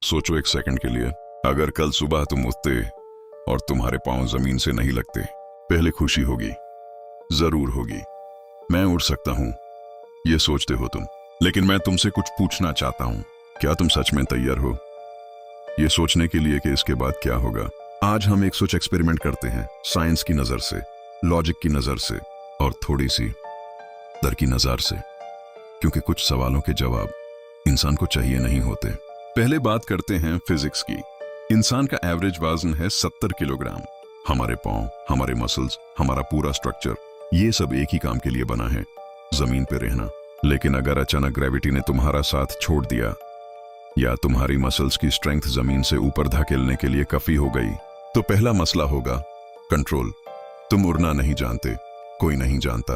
सोचो एक सेकंड के लिए, अगर कल सुबह तुम उठते और तुम्हारे पांव जमीन से नहीं लगते, पहले खुशी होगी, जरूर होगी। मैं उड़ सकता हूं, ये सोचते हो तुम। लेकिन मैं तुमसे कुछ पूछना चाहता हूं, क्या तुम सच में तैयार हो ये सोचने के लिए कि इसके बाद क्या होगा? आज हम एक सोच एक्सपेरिमेंट करते हैं, साइंस की नजर से, लॉजिक की नजर से और थोड़ी सी डर की नजर से, क्योंकि कुछ सवालों के जवाब इंसान को चाहिए नहीं होते। पहले बात करते हैं फिजिक्स की। इंसान का एवरेज वजन है 70 किलोग्राम। हमारे पांव, हमारे मसल्स, हमारा पूरा स्ट्रक्चर, ये सब एक ही काम के लिए बना है, जमीन पे रहना। लेकिन अगर अचानक ग्रेविटी ने तुम्हारा साथ छोड़ दिया या तुम्हारी मसल्स की स्ट्रेंथ जमीन से ऊपर धकेलने के लिए काफी हो गई, तो पहला मसला होगा कंट्रोल। तुम उड़ना नहीं जानते, कोई नहीं जानता।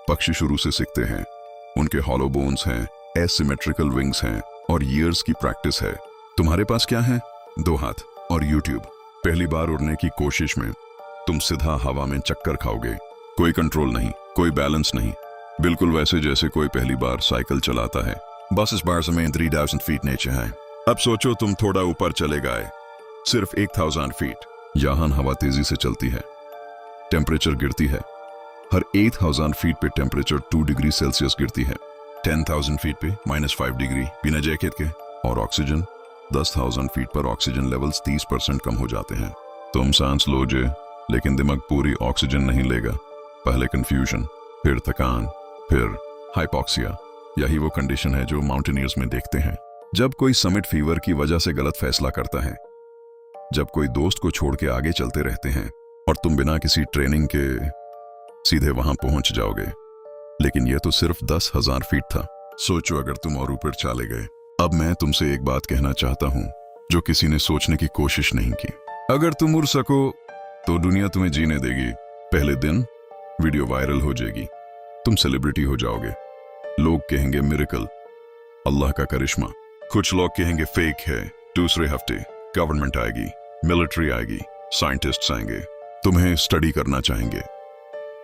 पक्षी शुरू से सीखते हैं, उनके हॉलो बोन्स हैं, एसिमेट्रिकल विंग्स हैं और ईयर्स की प्रैक्टिस है। तुम्हारे पास क्या है? 2 हाथ और यूट्यूब। पहली बार उड़ने की कोशिश में तुम सीधा हवा में चक्कर खाओगे, कोई कंट्रोल नहीं, कोई बैलेंस नहीं, बिल्कुल वैसे जैसे कोई पहली बार साइकिल चलाता है। बस इस बार जमीन 3000 फीट नीचे है। अब सोचो तुम थोड़ा ऊपर चले गए, सिर्फ 1000 फीट। यहां हवा तेजी से चलती है, टेम्परेचर गिरती है। हर 8000 फीट पे टेम्परेचर 2 डिग्री सेल्सियस गिरती है। 10,000 फीट पे -5 डिग्री बिना जैकेट के। और ऑक्सीजन 10,000 फीट पर ऑक्सीजन लेवल्स 30% कम हो जाते हैं। तुम सांस लोगे, लेकिन दिमाग पूरी ऑक्सीजन नहीं लेगा। पहले कंफ्यूजन, फिर थकान, फिर हाइपोक्सिया। यही वो कंडीशन है जो माउंटेनियर्स में देखते हैं जब कोई समिट फीवर की वजह से गलत फैसला करता है, जब कोई दोस्त को छोड़ के आगे चलते रहते हैं और तुम बिना किसी ट्रेनिंग के सीधे वहां पहुंच जाओगे। लेकिन यह तो सिर्फ 10,000 फीट था। सोचो अगर तुम और ऊपर चले गए। अब मैं तुमसे एक बात कहना चाहता हूं जो किसी ने सोचने की कोशिश नहीं की। अगर तुम उड़ सको तो दुनिया तुम्हें जीने देगी। पहले दिन वीडियो वायरल हो जाएगी, तुम सेलिब्रिटी हो जाओगे। लोग कहेंगे मिरेकल, अल्लाह का करिश्मा। कुछ लोग कहेंगे फेक है। दूसरे हफ्ते गवर्नमेंट आएगी, मिलिट्री आएगी, साइंटिस्ट्स आएंगे, तुम्हें स्टडी करना चाहेंगे,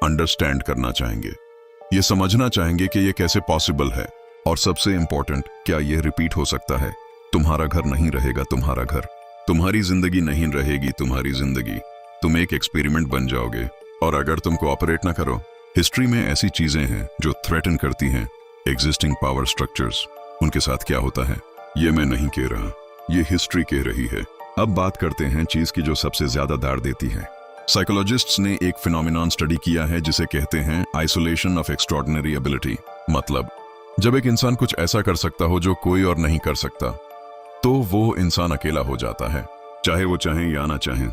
अंडरस्टैंड करना चाहेंगे, ये समझना चाहेंगे कि ये कैसे पॉसिबल है। और सबसे इंपॉर्टेंट, क्या ये रिपीट हो सकता है? तुम्हारा घर नहीं रहेगा तुम्हारा घर, तुम्हारी जिंदगी नहीं रहेगी तुम्हारी जिंदगी। तुम एक एक्सपेरिमेंट बन जाओगे। और अगर तुम कोऑपरेट ना करो, हिस्ट्री में ऐसी चीजें हैं जो थ्रेटन करती हैं एग्जिस्टिंग पावर स्ट्रक्चर्स। उनके साथ क्या होता है ये मैं नहीं कह रहा, ये हिस्ट्री कह रही है। अब बात करते हैं चीज की जो सबसे ज्यादा दार देती है। साइकोलॉजिस्ट्स ने एक फिनोमिनन स्टडी किया है जिसे कहते हैं आइसोलेशन ऑफ एक्स्ट्रॉर्डिनरी एबिलिटी। मतलब जब एक इंसान कुछ ऐसा कर सकता हो जो कोई और नहीं कर सकता, तो वो इंसान अकेला हो जाता है, चाहे वो चाहें या ना चाहें।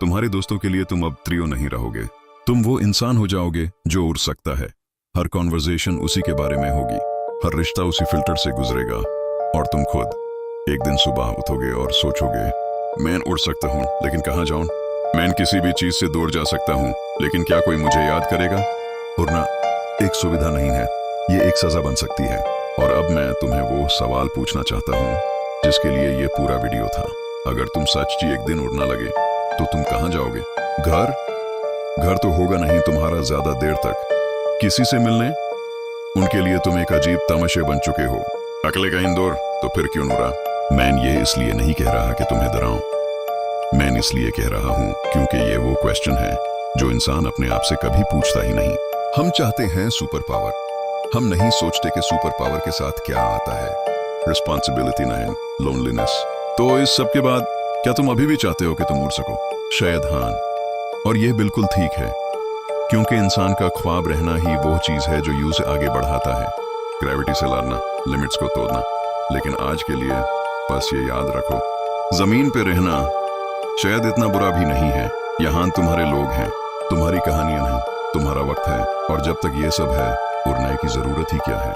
तुम्हारे दोस्तों के लिए तुम अब त्रियो नहीं रहोगे, तुम वो इंसान हो जाओगे जो उड़ सकता है। हर कॉन्वर्सेशन उसी के बारे में होगी, हर रिश्ता उसी फिल्टर से गुजरेगा। और तुम खुद एक दिन सुबह उठोगे और सोचोगे, मैं उड़ सकता हूँ लेकिन कहाँ जाऊं? मैं किसी भी चीज से दूर जा सकता हूँ, लेकिन क्या कोई मुझे याद करेगा? उड़ना एक सुविधा नहीं है, ये एक सजा बन सकती है। और अब मैं तुम्हें वो सवाल पूछना चाहता हूँ जिसके लिए ये पूरा वीडियो था। अगर तुम सच ही एक दिन उड़ना लगे तो तुम कहाँ जाओगे? घर तो होगा नहीं तुम्हारा ज्यादा देर तक। किसी से मिलने, उनके लिए तुम एक अजीब तमाशे बन चुके हो। अकेले कहीं दूर, तो फिर क्यों उड़ा? मैं ये इसलिए नहीं कह रहा कि तुम्हें डराऊं, मैं इसलिए कह रहा हूं क्योंकि ये वो क्वेश्चन है जो इंसान अपने आप से कभी पूछता ही नहीं। हम चाहते हैं सुपर पावर, हम नहीं सोचते कि सुपर पावर के साथ क्या आता है। रिस्पॉन्सिबिलिटी नहीं, लोनलीनेस। तो इस सब के बाद क्या तुम अभी भी चाहते हो कि तुम उड़ सको? शायद हाँ, और ये बिल्कुल ठीक है, क्योंकि इंसान का ख्वाब रहना ही वो चीज है जो यूं से आगे बढ़ाता है। ग्रेविटी से लड़ना, लिमिट्स को तोड़ना। लेकिन आज के लिए बस ये याद रखो, जमीन पे रहना शायद इतना बुरा भी नहीं है। यहाँ तुम्हारे लोग हैं, तुम्हारी कहानियां हैं, तुम्हारा वक्त है। और जब तक ये सब है, उड़ने की जरूरत ही क्या है?